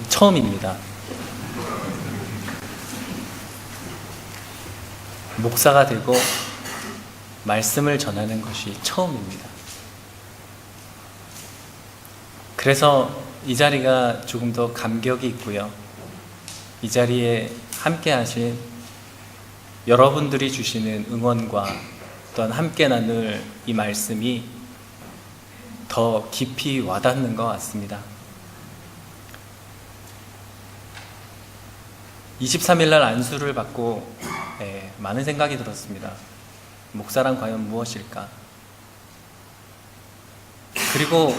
처음입니다. 목사가 되고 말씀을 전하는 것이 처음입니다. 그래서 이 자리가 조금 더 감격이 있고요. 이 자리에 함께 하신 여러분들이 주시는 응원과 또한 함께 나눌 이 말씀이 더 깊이 와닿는 것 같습니다. 23일 날 안수를 받고 많은 생각이 들었습니다. 목사란 과연 무엇일까? 그리고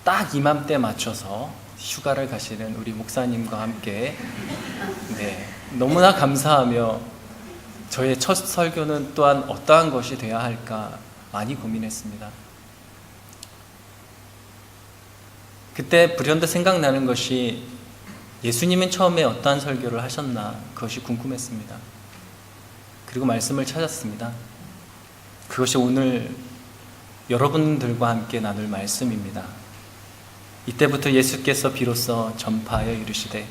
딱 이맘때 맞춰서 휴가를 가시는 우리 목사님과 함께 너무나 감사하며 저의 첫 설교는 또한 어떠한 것이 되어야 할까 많이 고민했습니다. 그때 불현듯 생각나는 것이 예수님은 처음에 어떠한 설교를 하셨나 그것이 궁금했습니다. 그리고 말씀을 찾았습니다. 그것이 오늘 여러분들과 함께 나눌 말씀입니다. 이때부터 예수께서 비로소 전파하여 이르시되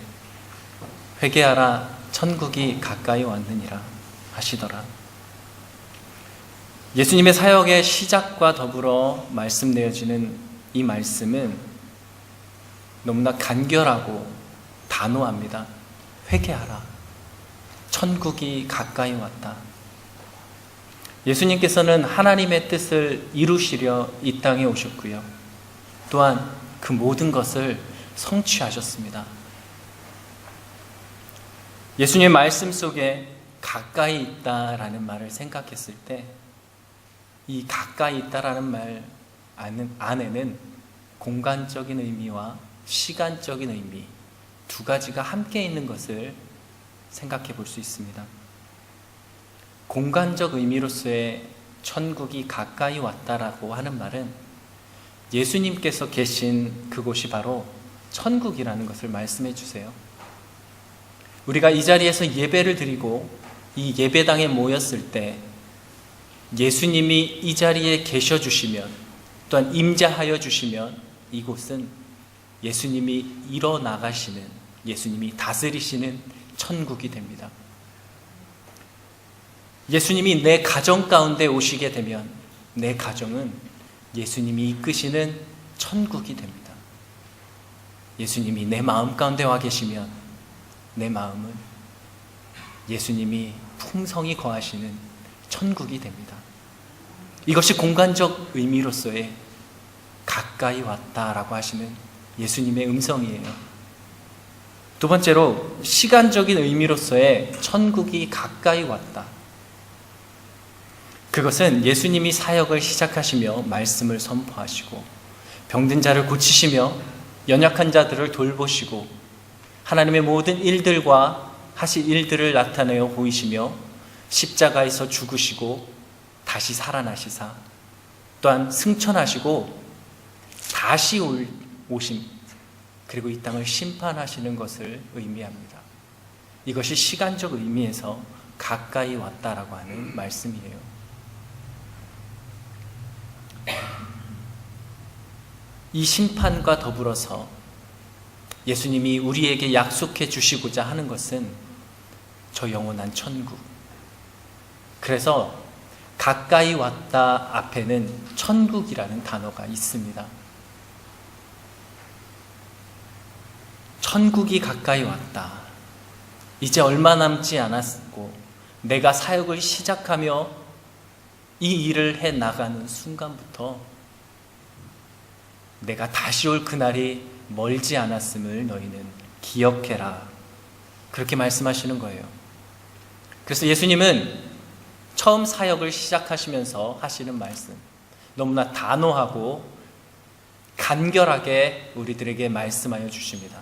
회개하라 천국이 가까이 왔느니라 하시더라. 예수님의 사역의 시작과 더불어 말씀 내어지는 이 말씀은 너무나 간결하고 단호합니다. 회개하라. 천국이 가까이 왔다. 예수님께서는 하나님의 뜻을 이루시려 이 땅에 오셨고요. 또한 그 모든 것을 성취하셨습니다. 예수님의 말씀 속에 가까이 있다라는 말을 생각했을 때 이 가까이 있다라는 말 안에는 공간적인 의미와 시간적인 의미 두 가지가 함께 있는 것을 생각해 볼 수 있습니다. 공간적 의미로서의 천국이 가까이 왔다라고 하는 말은 예수님께서 계신 그곳이 바로 천국이라는 것을 말씀해 주세요. 우리가 이 자리에서 예배를 드리고 이 예배당에 모였을 때 예수님이 이 자리에 계셔 주시면 또한 임재하여 주시면 이곳은 예수님이 일어나가시는, 예수님이 다스리시는 천국이 됩니다. 예수님이 내 가정 가운데 오시게 되면 내 가정은 예수님이 이끄시는 천국이 됩니다. 예수님이 내 마음 가운데 와 계시면 내 마음은 예수님이 풍성히 거하시는 천국이 됩니다. 이것이 공간적 의미로서의 가까이 왔다라고 하시는 예수님의 음성이에요. 두 번째로 시간적인 의미로서의 천국이 가까이 왔다. 그것은 예수님이 사역을 시작하시며 말씀을 선포하시고 병든 자를 고치시며 연약한 자들을 돌보시고 하나님의 모든 일들과 하실 일들을 나타내어 보이시며 십자가에서 죽으시고 다시 살아나시사 또한 승천하시고 다시 오심 그리고 이 땅을 심판하시는 것을 의미합니다. 이것이 시간적 의미에서 가까이 왔다라고 하는 말씀이에요. 이 심판과 더불어서 예수님이 우리에게 약속해 주시고자 하는 것은 저 영원한 천국. 그래서 가까이 왔다 앞에는 천국이라는 단어가 있습니다. 천국이 가까이 왔다. 이제 얼마 남지 않았고 내가 사역을 시작하며 이 일을 해 나가는 순간부터 내가 다시 올 그날이 멀지 않았음을 너희는 기억해라. 그렇게 말씀하시는 거예요. 그래서 예수님은 처음 사역을 시작하시면서 하시는 말씀 너무나 단호하고 간결하게 우리들에게 말씀하여 주십니다.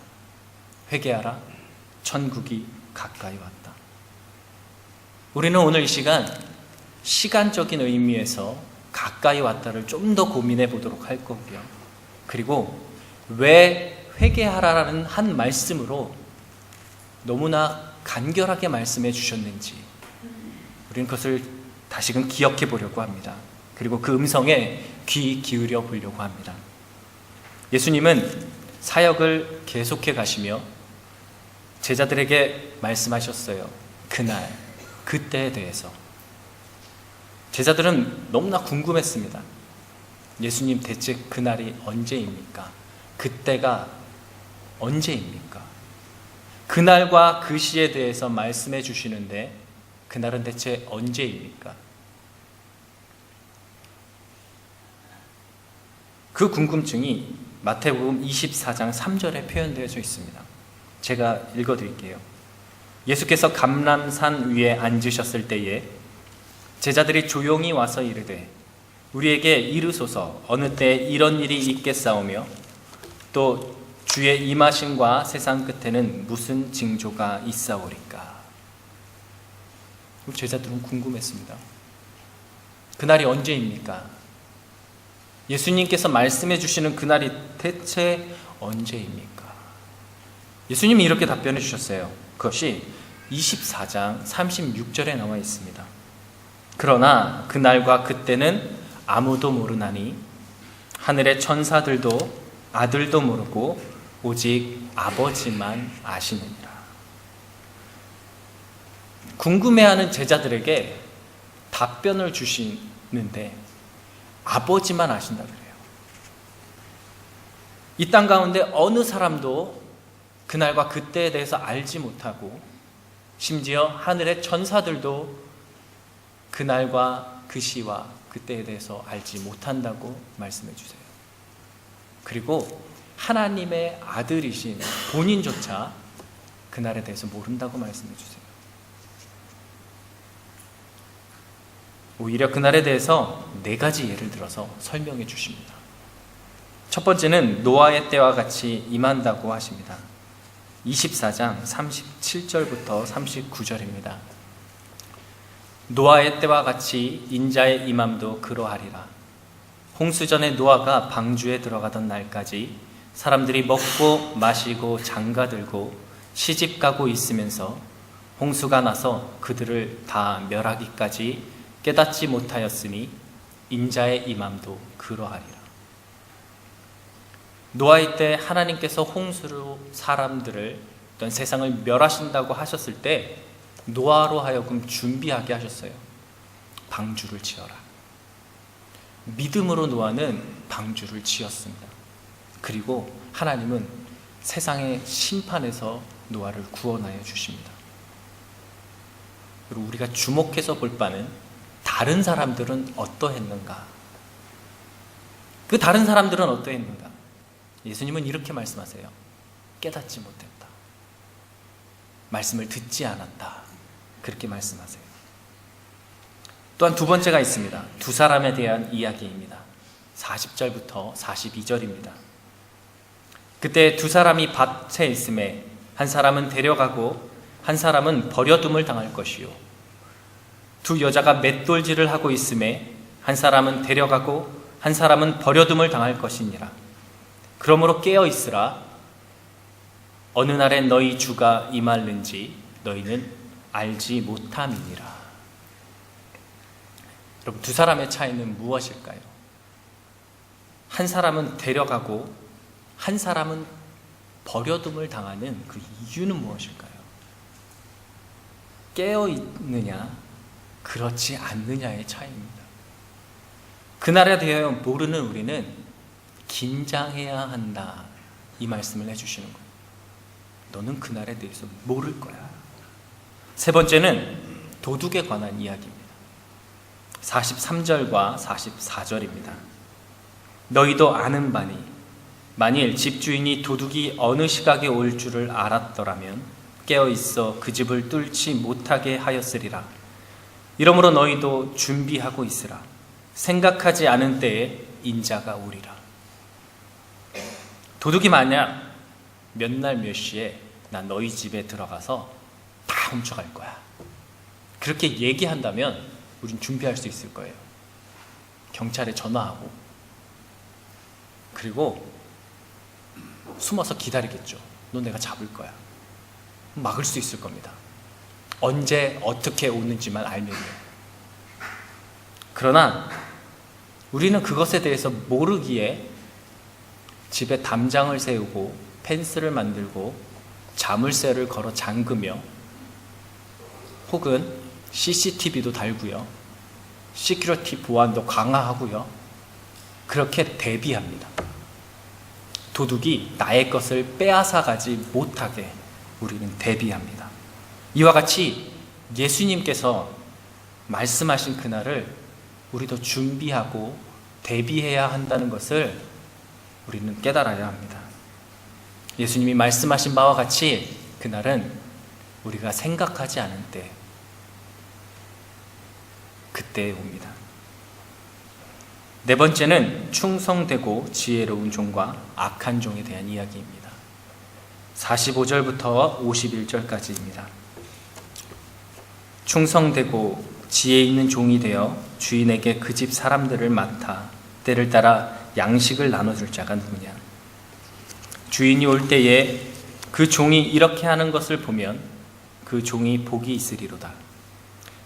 회개하라. 천국이 가까이 왔다. 우리는 오늘 이 시간 시간적인 의미에서 가까이 왔다를 좀 더 고민해 보도록 할 거고요. 그리고 왜 회개하라라는 한 말씀으로 너무나 간결하게 말씀해 주셨는지 우리는 그것을 다시금 기억해 보려고 합니다. 그리고 그 음성에 귀 기울여 보려고 합니다. 예수님은 사역을 계속해 가시며 제자들에게 말씀하셨어요. 그날, 그때에 대해서. 제자들은 너무나 궁금했습니다. 예수님 대체 그날이 언제입니까? 그때가 언제입니까? 그날과 그 시에 대해서 말씀해 주시는데 그날은 대체 언제입니까? 그 궁금증이 마태복음 24장 3절에 표현되어져 있습니다. 제가 읽어드릴게요. 예수께서 감람산 위에 앉으셨을 때에 제자들이 조용히 와서 이르되 우리에게 이르소서 어느 때 이런 일이 있겠사오며 또 주의 임하심과 세상 끝에는 무슨 징조가 있사오리까. 우리 제자들은 궁금했습니다. 그날이 언제입니까? 예수님께서 말씀해 주시는 그날이 대체 언제입니까? 예수님이 이렇게 답변해 주셨어요. 그것이 24장 36절에 나와 있습니다. 그러나 그날과 그때는 아무도 모르나니 하늘의 천사들도 아들도 모르고 오직 아버지만 아시느니라. 궁금해하는 제자들에게 답변을 주시는데 아버지만 아신다 그래요. 이 땅 가운데 어느 사람도 그날과 그때에 대해서 알지 못하고 심지어 하늘의 천사들도 그날과 그 시와 그때에 대해서 알지 못한다고 말씀해 주세요. 그리고 하나님의 아들이신 본인조차 그날에 대해서 모른다고 말씀해 주세요. 오히려 그날에 대해서 4가지 예를 들어서 설명해 주십니다. 첫 번째는 노아의 때와 같이 임한다고 하십니다. 24장 37절부터 39절입니다. 노아의 때와 같이 인자의 임함도 그러하리라. 홍수전에 노아가 방주에 들어가던 날까지 사람들이 먹고 마시고 장가들고 시집가고 있으면서 홍수가 나서 그들을 다 멸하기까지 깨닫지 못하였으니 인자의 임함도 그러하리라. 노아의 때 하나님께서 홍수로 사람들을 어떤 세상을 멸하신다고 하셨을 때 노아로 하여금 준비하게 하셨어요. 방주를 지어라. 믿음으로 노아는 방주를 지었습니다. 그리고 하나님은 세상의 심판에서 노아를 구원하여 주십니다. 그리고 우리가 주목해서 볼 바는 다른 사람들은 어떠했는가? 그 다른 사람들은 어떠했는가? 예수님은 이렇게 말씀하세요. 깨닫지 못했다. 말씀을 듣지 않았다. 그렇게 말씀하세요. 또한 두 번째가 있습니다. 두 사람에 대한 이야기입니다. 40절부터 42절입니다. 그때 두 사람이 밭에 있음에 한 사람은 데려가고 한 사람은 버려둠을 당할 것이요 두 여자가 맷돌질을 하고 있음에 한 사람은 데려가고 한 사람은 버려둠을 당할 것이니라. 그러므로 깨어 있으라. 어느 날에 너희 주가 임할는지 너희는 알지 못함이니라. 여러분, 두 사람의 차이는 무엇일까요? 한 사람은 데려가고 한 사람은 버려둠을 당하는 그 이유는 무엇일까요? 깨어 있느냐, 그렇지 않느냐의 차이입니다. 그날에 대하여 모르는 우리는 긴장해야 한다, 이 말씀을 해주시는 거예요. 너는 그날에 대해서 모를 거야. 세 번째는 도둑에 관한 이야기입니다. 43절과 44절입니다. 너희도 아는 바니 만일 집주인이 도둑이 어느 시각에 올 줄을 알았더라면 깨어있어 그 집을 뚫지 못하게 하였으리라. 이러므로 너희도 준비하고 있으라. 생각하지 않은 때에 인자가 오리라. 도둑이 만약 몇 날 몇 시에 나 너희 집에 들어가서 다 훔쳐갈 거야, 그렇게 얘기한다면 우린 준비할 수 있을 거예요. 경찰에 전화하고 그리고 숨어서 기다리겠죠. 너 내가 잡을 거야. 막을 수 있을 겁니다. 언제 어떻게 오는지만 알면요. 그러나 우리는 그것에 대해서 모르기에 집에 담장을 세우고 펜스를 만들고 자물쇠를 걸어 잠그며 혹은 CCTV도 달고요. 시큐리티 보안도 강화하고요. 그렇게 대비합니다. 도둑이 나의 것을 빼앗아가지 못하게 우리는 대비합니다. 이와 같이 예수님께서 말씀하신 그날을 우리도 준비하고 대비해야 한다는 것을 우리는 깨달아야 합니다. 예수님이 말씀하신 바와 같이 그날은 우리가 생각하지 않은 때, 그때에 옵니다. 네 번째는 충성되고 지혜로운 종과 악한 종에 대한 이야기입니다. 45절부터 51절까지입니다. 충성되고 지혜 있는 종이 되어 주인에게 그 집 사람들을 맡아 때를 따라 양식을 나눠줄 자가 누구냐? 주인이 올 때에 그 종이 이렇게 하는 것을 보면 그 종이 복이 있으리로다.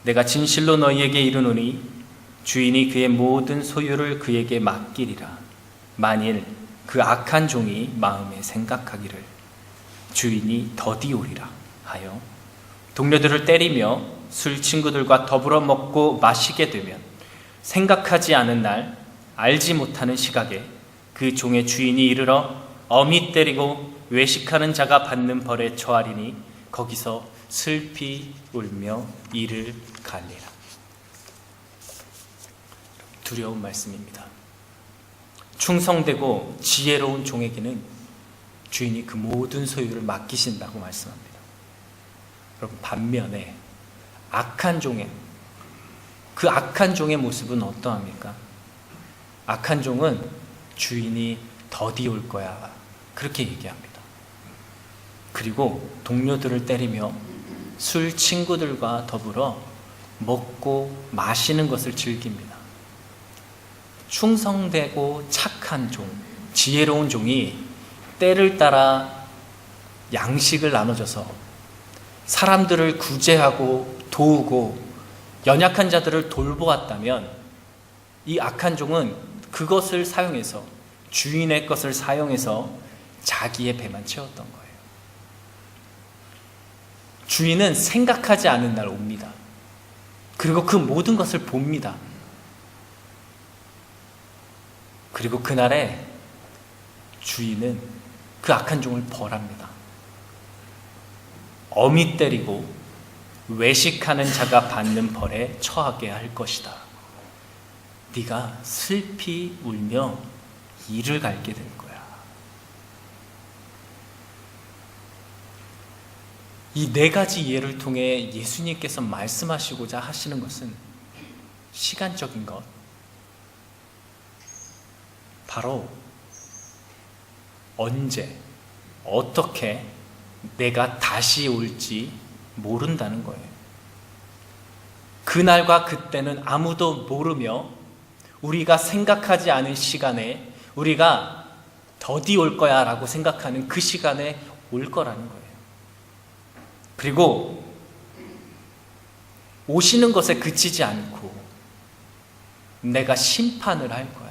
내가 진실로 너희에게 이르노니 주인이 그의 모든 소유를 그에게 맡기리라. 만일 그 악한 종이 마음에 생각하기를 주인이 더디 오리라 하여 동료들을 때리며 술 친구들과 더불어 먹고 마시게 되면 생각하지 않은 날, 알지 못하는 시각에 그 종의 주인이 이르러 엄히 때리고 외식하는 자가 받는 벌에 처하리니 거기서 슬피 울며 이를 갈리라. 두려운 말씀입니다. 충성되고 지혜로운 종에게는 주인이 그 모든 소유를 맡기신다고 말씀합니다. 여러분, 반면에 악한 종의, 그 악한 종의 모습은 어떠합니까? 악한 종은 주인이 더디 올 거야, 그렇게 얘기합니다. 그리고 동료들을 때리며 술 친구들과 더불어 먹고 마시는 것을 즐깁니다. 충성되고 착한 종, 지혜로운 종이 때를 따라 양식을 나눠줘서 사람들을 구제하고 도우고 연약한 자들을 돌보았다면, 이 악한 종은 그것을 사용해서, 주인의 것을 사용해서 자기의 배만 채웠던 거예요. 주인은 생각하지 않은 날 옵니다. 그리고 그 모든 것을 봅니다. 그리고 그날에 주인은 그 악한 종을 벌합니다. 엄히 때리고 외식하는 자가 받는 벌에 처하게 할 것이다. 네가 슬피 울며 이를 갈게 될 거야. 이 네 가지 예를 통해 예수님께서 말씀하시고자 하시는 것은 시간적인 것, 바로 언제, 어떻게 내가 다시 올지 모른다는 거예요. 그날과 그때는 아무도 모르며 우리가 생각하지 않은 시간에, 우리가 더디 올 거야 라고 생각하는 그 시간에 올 거라는 거예요. 그리고 오시는 것에 그치지 않고 내가 심판을 할 거야.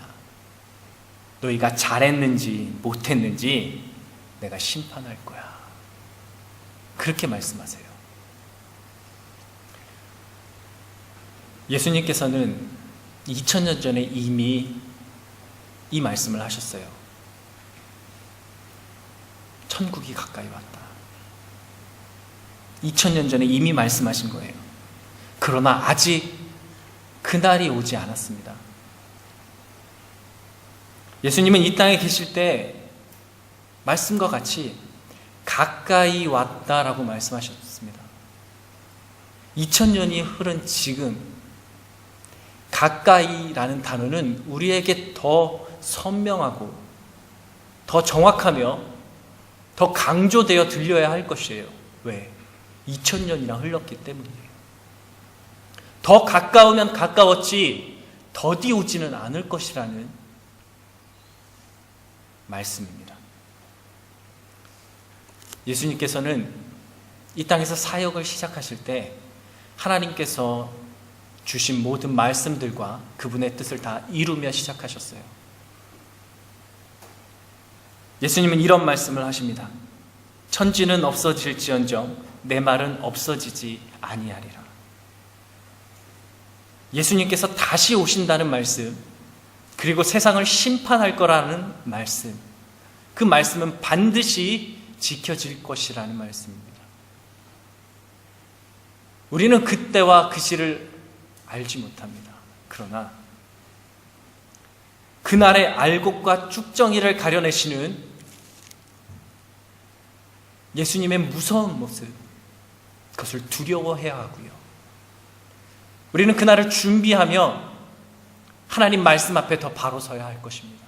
너희가 잘했는지 못했는지 내가 심판할 거야. 그렇게 말씀하세요. 예수님께서는 2000년 전에 이미 이 말씀을 하셨어요. 천국이 가까이 왔다. 2000년 전에 이미 말씀하신 거예요. 그러나 아직 그날이 오지 않았습니다. 예수님은 이 땅에 계실 때 말씀과 같이 가까이 왔다라고 말씀하셨습니다. 2000년이 흐른 지금 가까이라는 단어는 우리에게 더 선명하고 더 정확하며 더 강조되어 들려야 할 것이에요. 왜? 2000년이나 흘렀기 때문이에요. 더 가까우면 가까웠지 더디 오지는 않을 것이라는 말씀입니다. 예수님께서는 이 땅에서 사역을 시작하실 때 하나님께서 주신 모든 말씀들과 그분의 뜻을 다 이루며 시작하셨어요. 예수님은 이런 말씀을 하십니다. 천지는 없어질지언정 내 말은 없어지지 아니하리라. 예수님께서 다시 오신다는 말씀, 그리고 세상을 심판할 거라는 말씀, 그 말씀은 반드시 지켜질 것이라는 말씀입니다. 우리는 그때와 그 시를 알지 못합니다. 그러나 그날의 알곡과 쭉정이를 가려내시는 예수님의 무서운 모습, 그것을 두려워해야 하고요. 우리는 그날을 준비하며 하나님 말씀 앞에 더 바로 서야 할 것입니다.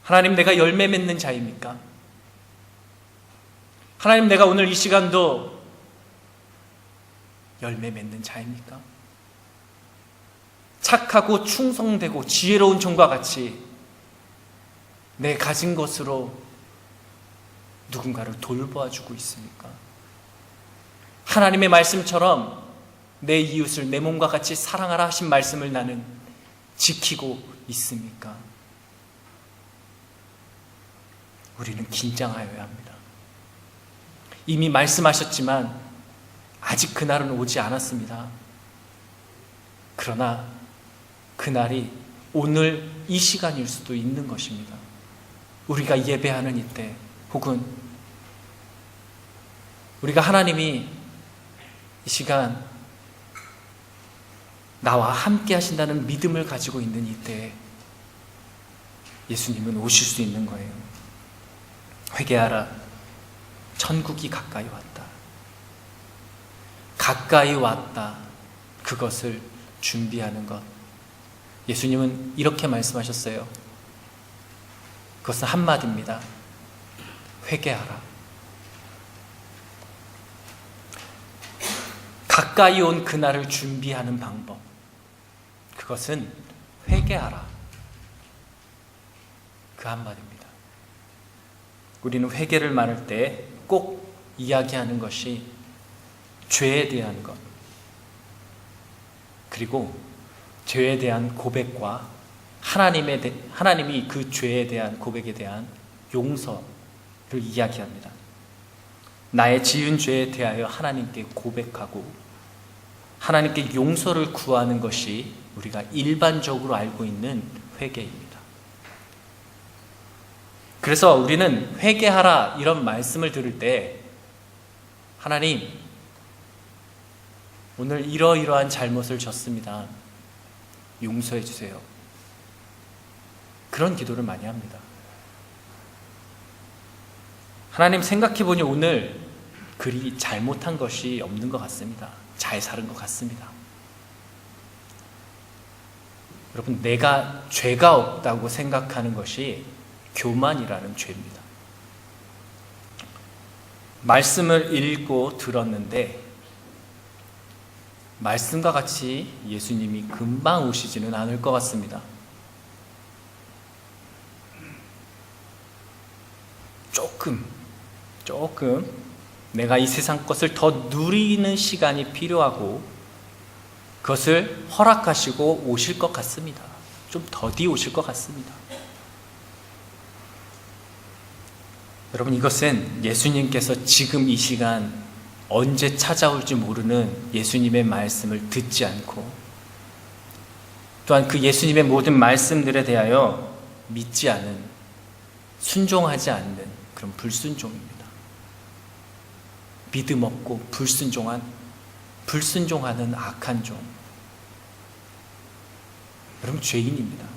하나님, 내가 열매 맺는 자입니까? 하나님, 내가 오늘 이 시간도 열매 맺는 자입니까? 착하고 충성되고 지혜로운 종과 같이 내 가진 것으로 누군가를 돌보아주고 있습니까? 하나님의 말씀처럼 내 이웃을 내 몸과 같이 사랑하라 하신 말씀을 나는 지키고 있습니까? 우리는 긴장하여야 합니다. 이미 말씀하셨지만 아직 그날은 오지 않았습니다. 그러나 그날이 오늘 이 시간일 수도 있는 것입니다. 우리가 예배하는 이때, 혹은 우리가 하나님이 이 시간 나와 함께 하신다는 믿음을 가지고 있는 이때에 예수님은 오실 수 있는 거예요. 회개하라, 천국이 가까이 왔다. 가까이 왔다. 그것을 준비하는 것. 예수님은 이렇게 말씀하셨어요. 그것은 한마디입니다. 회개하라. 가까이 온 그날을 준비하는 방법, 그것은 회개하라. 그 한마디입니다. 우리는 회개를 말할 때 꼭 이야기하는 것이 죄에 대한 것, 그리고 죄에 대한 고백과 하나님이 그 죄에 대한 고백에 대한 용서를 이야기합니다. 나의 지은 죄에 대하여 하나님께 고백하고 하나님께 용서를 구하는 것이 우리가 일반적으로 알고 있는 회개입니다. 그래서 우리는 회개하라 이런 말씀을 들을 때, 하나님, 오늘 이러이러한 잘못을 졌습니다. 용서해 주세요. 그런 기도를 많이 합니다. 하나님, 생각해보니 오늘 그리 잘못한 것이 없는 것 같습니다. 잘 살은 것 같습니다. 여러분, 내가 죄가 없다고 생각하는 것이 교만이라는 죄입니다. 말씀을 읽고 들었는데 말씀과 같이 예수님이 금방 오시지는 않을 것 같습니다. 조금 내가 이 세상 것을 더 누리는 시간이 필요하고 그것을 허락하시고 오실 것 같습니다. 좀 더디 오실 것 같습니다. 여러분, 이것은 예수님께서 지금 이 시간 언제 찾아올지 모르는 예수님의 말씀을 듣지 않고, 또한 그 예수님의 모든 말씀들에 대하여 믿지 않은, 순종하지 않는 그런 불순종입니다. 믿음 없고 불순종하는 악한 종. 여러분, 죄인입니다.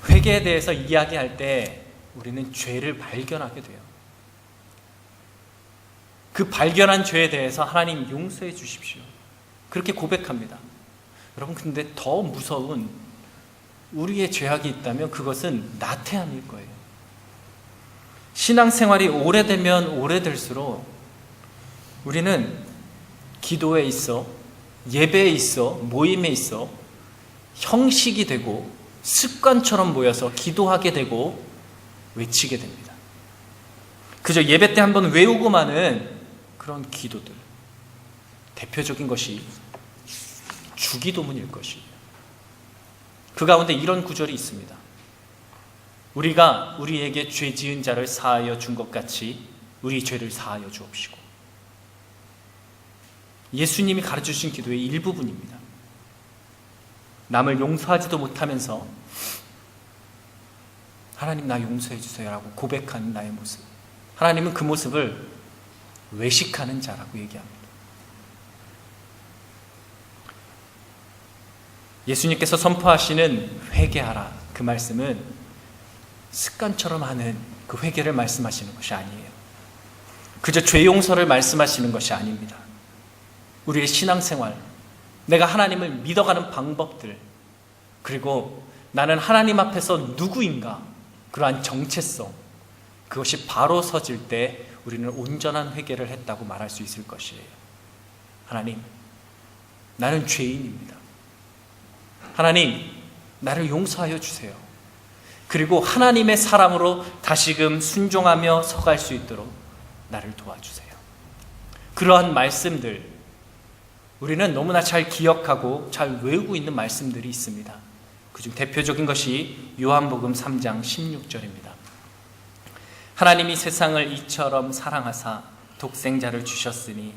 회개에 대해서 이야기할 때 우리는 죄를 발견하게 돼요. 그 발견한 죄에 대해서 하나님 용서해 주십시오, 그렇게 고백합니다. 여러분, 근데 더 무서운 우리의 죄악이 있다면 그것은 나태함일 거예요. 신앙생활이 오래되면 오래될수록 우리는 기도에 있어, 예배에 있어, 모임에 있어 형식이 되고 습관처럼 모여서 기도하게 되고 외치게 됩니다. 그저 예배 때 한번 외우고 마는 그런 기도들. 대표적인 것이 주기도문일 것이에요. 그 가운데 이런 구절이 있습니다. 우리가 우리에게 죄 지은 자를 사하여 준 것 같이 우리 죄를 사하여 주옵시고. 예수님이 가르쳐주신 기도의 일부분입니다. 남을 용서하지도 못하면서 하나님 나 용서해 주세요 라고 고백하는 나의 모습. 하나님은 그 모습을 외식하는 자라고 얘기합니다. 예수님께서 선포하시는 회개하라, 그 말씀은 습관처럼 하는 그 회개를 말씀하시는 것이 아니에요. 그저 죄 용서를 말씀하시는 것이 아닙니다. 우리의 신앙생활, 내가 하나님을 믿어가는 방법들, 그리고 나는 하나님 앞에서 누구인가, 그러한 정체성, 그것이 바로 서질 때 우리는 온전한 회개를 했다고 말할 수 있을 것이에요. 하나님, 나는 죄인입니다. 하나님, 나를 용서하여 주세요. 그리고 하나님의 사람으로 다시금 순종하며 서갈 수 있도록 나를 도와주세요. 그러한 말씀들, 우리는 너무나 잘 기억하고 잘 외우고 있는 말씀들이 있습니다. 그중 대표적인 것이 요한복음 3장 16절입니다. 하나님이 세상을 이처럼 사랑하사 독생자를 주셨으니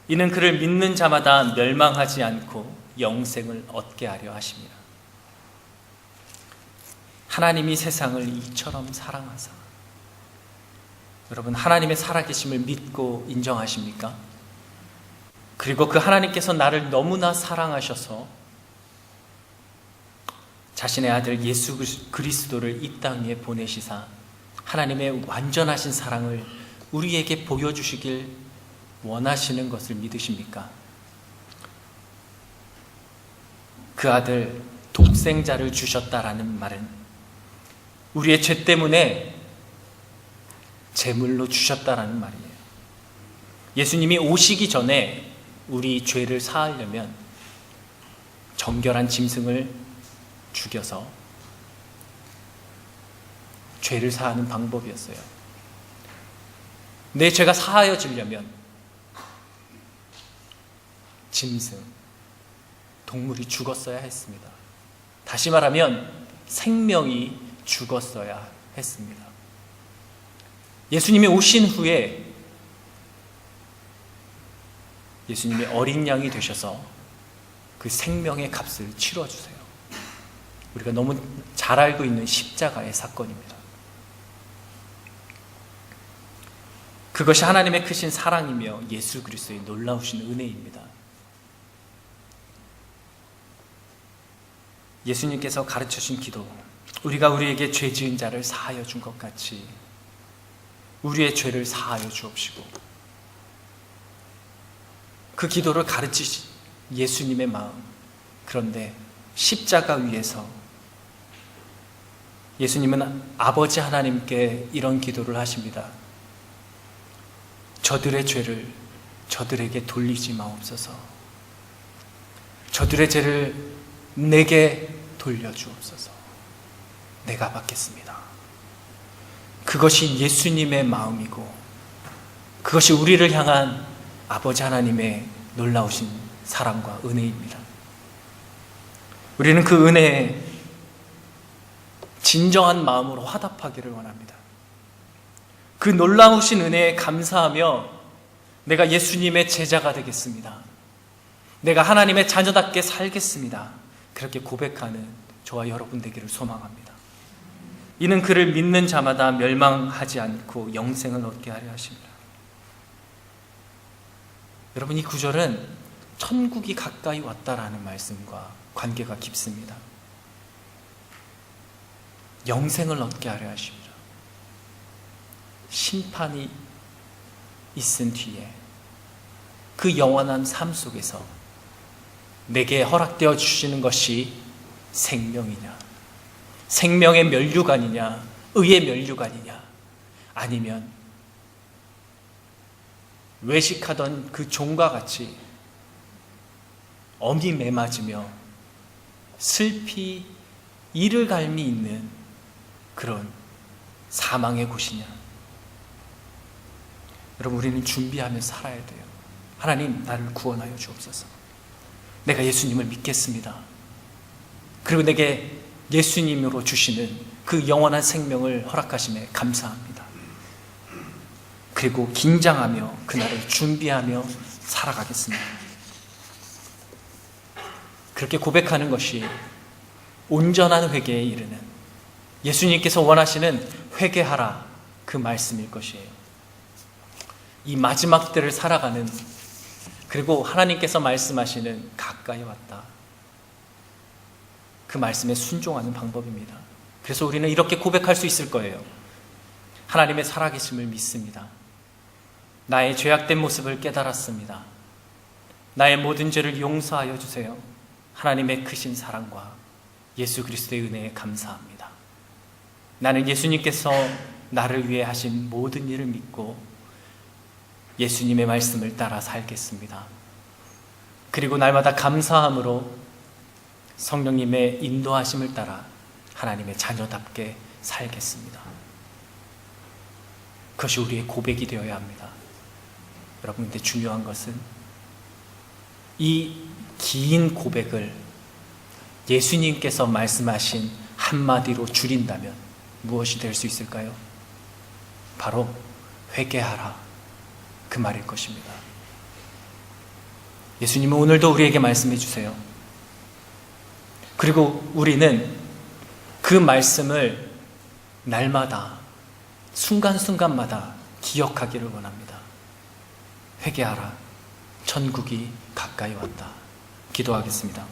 이는 그를 믿는 자마다 멸망하지 않고 영생을 얻게 하려 하십니다. 하나님이 세상을 이처럼 사랑하사. 여러분, 하나님의 살아계심을 믿고 인정하십니까? 그리고 그 하나님께서 나를 너무나 사랑하셔서 자신의 아들 예수 그리스도를 이 땅 위에 보내시사 하나님의 완전하신 사랑을 우리에게 보여주시길 원하시는 것을 믿으십니까? 그 아들 독생자를 주셨다라는 말은 우리의 죄 때문에 제물로 주셨다라는 말이에요. 예수님이 오시기 전에 우리 죄를 사하려면 정결한 짐승을 죽여서 죄를 사하는 방법이었어요. 내 죄가 사하여지려면 짐승, 동물이 죽었어야 했습니다. 다시 말하면 생명이 죽었어야 했습니다. 예수님이 오신 후에 예수님이 어린 양이 되셔서 그 생명의 값을 치러주세요. 우리가 너무 잘 알고 있는 십자가의 사건입니다. 그것이 하나님의 크신 사랑이며 예수 그리스도의 놀라우신 은혜입니다. 예수님께서 가르쳐주신 기도, 우리가 우리에게 죄 지은 자를 사하여 준 것 같이 우리의 죄를 사하여 주옵시고, 그 기도를 가르치신 예수님의 마음, 그런데 십자가 위에서 예수님은 아버지 하나님께 이런 기도를 하십니다. 저들의 죄를 저들에게 돌리지 마옵소서. 저들의 죄를 내게 돌려주옵소서. 내가 받겠습니다. 그것이 예수님의 마음이고 그것이 우리를 향한 아버지 하나님의 놀라우신 사랑과 은혜입니다. 우리는 그 은혜에 진정한 마음으로 화답하기를 원합니다. 그 놀라우신 은혜에 감사하며 내가 예수님의 제자가 되겠습니다. 내가 하나님의 자녀답게 살겠습니다. 그렇게 고백하는 저와 여러분 되기를 소망합니다. 이는 그를 믿는 자마다 멸망하지 않고 영생을 얻게 하려 하십니다. 여러분, 이 구절은 천국이 가까이 왔다라는 말씀과 관계가 깊습니다. 영생을 얻게 하려 하십니다. 심판이 있은 뒤에 그 영원한 삶 속에서 내게 허락되어 주시는 것이 생명이냐, 생명의 면류관이냐, 의의 면류관이냐, 아니면 외식하던 그 종과 같이 엄히 매맞으며 슬피 이를 갈미 있는 그런 사망의 곳이냐. 여러분, 우리는 준비하며 살아야 돼요. 하나님, 나를 구원하여 주옵소서. 내가 예수님을 믿겠습니다. 그리고 내게 예수님으로 주시는 그 영원한 생명을 허락하심에 감사합니다. 그리고 긴장하며 그날을 준비하며 살아가겠습니다. 그렇게 고백하는 것이 온전한 회개에 이르는, 예수님께서 원하시는 회개하라 그 말씀일 것이에요. 이 마지막 때를 살아가는, 그리고 하나님께서 말씀하시는 가까이 왔다, 그 말씀에 순종하는 방법입니다. 그래서 우리는 이렇게 고백할 수 있을 거예요. 하나님의 살아계심을 믿습니다. 나의 죄악된 모습을 깨달았습니다. 나의 모든 죄를 용서하여 주세요. 하나님의 크신 사랑과 예수 그리스도의 은혜에 감사합니다. 나는 예수님께서 나를 위해 하신 모든 일을 믿고 예수님의 말씀을 따라 살겠습니다. 그리고 날마다 감사함으로 성령님의 인도하심을 따라 하나님의 자녀답게 살겠습니다. 그것이 우리의 고백이 되어야 합니다. 여러분, 근데 중요한 것은 이 긴 고백을 예수님께서 말씀하신 한마디로 줄인다면 무엇이 될 수 있을까요? 바로 회개하라, 그 말일 것입니다. 예수님은 오늘도 우리에게 말씀해 주세요. 그리고 우리는 그 말씀을 날마다 순간순간마다 기억하기를 원합니다. 회개하라, 천국이 가까이 왔다. 기도하겠습니다.